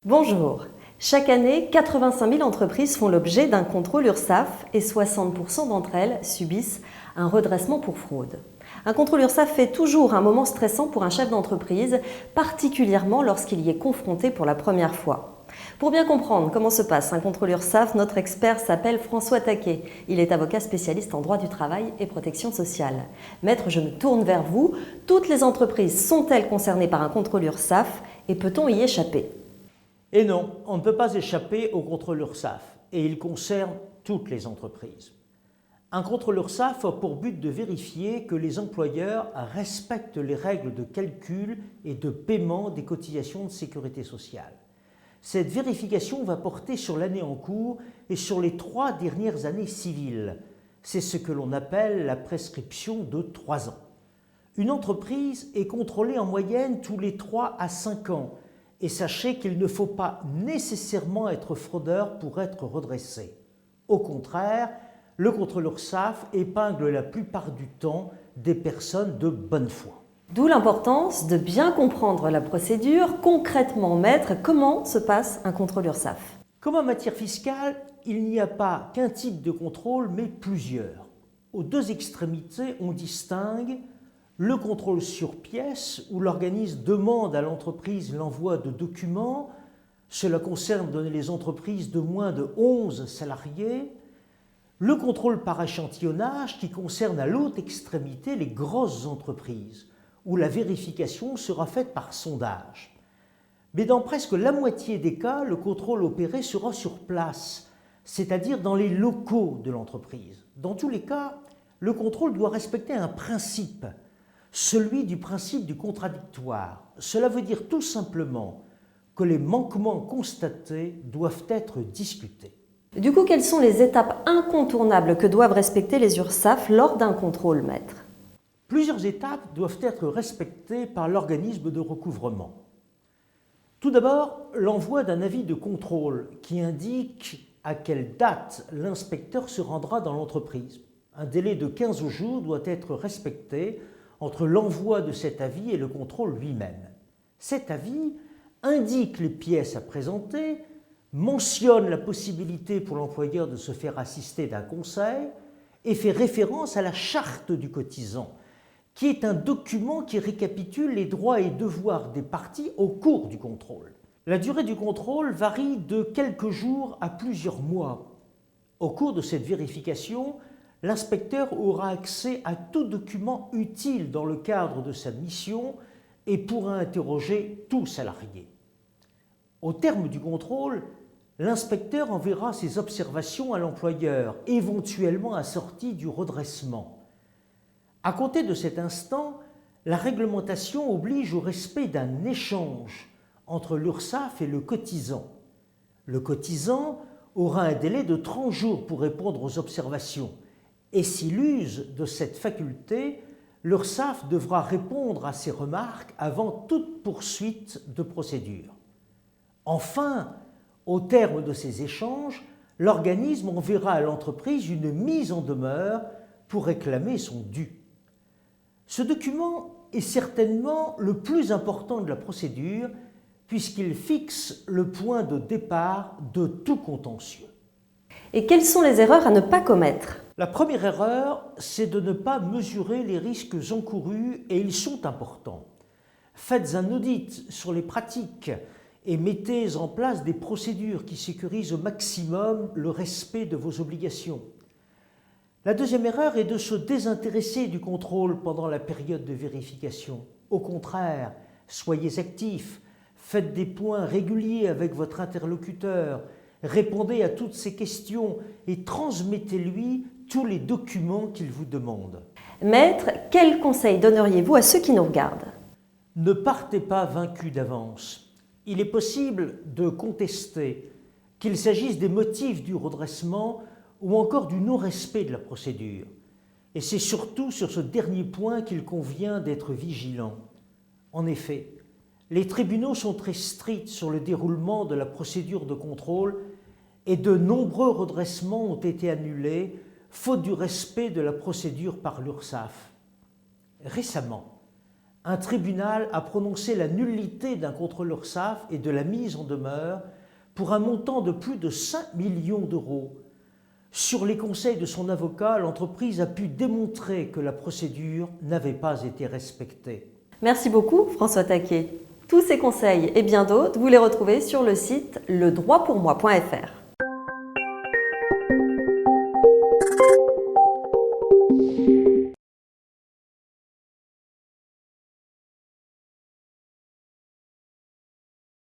Bonjour. Chaque année, 85 000 entreprises font l'objet d'un contrôle URSSAF et 60% d'entre elles subissent un redressement pour fraude. Un contrôle URSSAF fait toujours un moment stressant pour un chef d'entreprise, particulièrement lorsqu'il y est confronté pour la première fois. Pour bien comprendre comment se passe un contrôle URSSAF, notre expert s'appelle François Taquet. Il est avocat spécialiste en droit du travail et protection sociale. Maître, je me tourne vers vous. Toutes les entreprises sont-elles concernées par un contrôle URSSAF et peut-on y échapper ? Et non, on ne peut pas échapper au contrôle URSSAF et il concerne toutes les entreprises. Un contrôle URSSAF a pour but de vérifier que les employeurs respectent les règles de calcul et de paiement des cotisations de sécurité sociale. Cette vérification va porter sur l'année en cours et sur les 3 dernières années civiles. C'est ce que l'on appelle la prescription de 3 ans. Une entreprise est contrôlée en moyenne tous les 3 à 5 ans. Et sachez qu'il ne faut pas nécessairement être fraudeur pour être redressé. Au contraire, le contrôle URSSAF épingle la plupart du temps des personnes de bonne foi. D'où l'importance de bien comprendre la procédure. Concrètement, maître, comment se passe un contrôle URSSAF ? Comme en matière fiscale, il n'y a pas qu'un type de contrôle, mais plusieurs. Aux 2 extrémités, on distingue le contrôle sur pièce, où l'organisme demande à l'entreprise l'envoi de documents. Cela concerne les entreprises de moins de 11 salariés. Le contrôle par échantillonnage, qui concerne à l'autre extrémité les grosses entreprises, où la vérification sera faite par sondage. Mais dans presque la moitié des cas, le contrôle opéré sera sur place, c'est-à-dire dans les locaux de l'entreprise. Dans tous les cas, le contrôle doit respecter un principe, celui du principe du contradictoire. Cela veut dire tout simplement que les manquements constatés doivent être discutés. Du coup, quelles sont les étapes incontournables que doivent respecter les URSSAF lors d'un contrôle, maître ? Plusieurs étapes doivent être respectées par l'organisme de recouvrement. Tout d'abord, l'envoi d'un avis de contrôle qui indique à quelle date l'inspecteur se rendra dans l'entreprise. Un délai de 15 jours doit être respecté entre l'envoi de cet avis et le contrôle lui-même. Cet avis indique les pièces à présenter, mentionne la possibilité pour l'employeur de se faire assister d'un conseil et fait référence à la charte du cotisant, qui est un document qui récapitule les droits et devoirs des parties au cours du contrôle. La durée du contrôle varie de quelques jours à plusieurs mois. Au cours de cette vérification, l'inspecteur aura accès à tout document utile dans le cadre de sa mission et pourra interroger tout salarié. Au terme du contrôle, l'inspecteur enverra ses observations à l'employeur, éventuellement assorties du redressement. À compter de cet instant, la réglementation oblige au respect d'un échange entre l'URSSAF et le cotisant. Le cotisant aura un délai de 30 jours pour répondre aux observations. Et s'il use de cette faculté, l'URSSAF devra répondre à ces remarques avant toute poursuite de procédure. Enfin, au terme de ces échanges, l'organisme enverra à l'entreprise une mise en demeure pour réclamer son dû. Ce document est certainement le plus important de la procédure puisqu'il fixe le point de départ de tout contentieux. Et quelles sont les erreurs à ne pas commettre ? La première erreur, c'est de ne pas mesurer les risques encourus et ils sont importants. Faites un audit sur les pratiques et mettez en place des procédures qui sécurisent au maximum le respect de vos obligations. La deuxième erreur est de se désintéresser du contrôle pendant la période de vérification. Au contraire, soyez actifs, faites des points réguliers avec votre interlocuteur, répondez à toutes ses questions et transmettez-lui tous les documents qu'il vous demande. Maître, quels conseils donneriez-vous à ceux qui nous regardent ? Ne partez pas vaincu d'avance. Il est possible de contester, qu'il s'agisse des motifs du redressement ou encore du non-respect de la procédure. Et c'est surtout sur ce dernier point qu'il convient d'être vigilant. En effet, les tribunaux sont très stricts sur le déroulement de la procédure de contrôle et de nombreux redressements ont été annulés faute du respect de la procédure par l'URSSAF. Récemment, un tribunal a prononcé la nullité d'un contrôle URSSAF et de la mise en demeure pour un montant de plus de 5 millions d'euros. Sur les conseils de son avocat, l'entreprise a pu démontrer que la procédure n'avait pas été respectée. Merci beaucoup François Taquet. Tous ces conseils et bien d'autres, vous les retrouvez sur le site ledroitpourmoi.fr.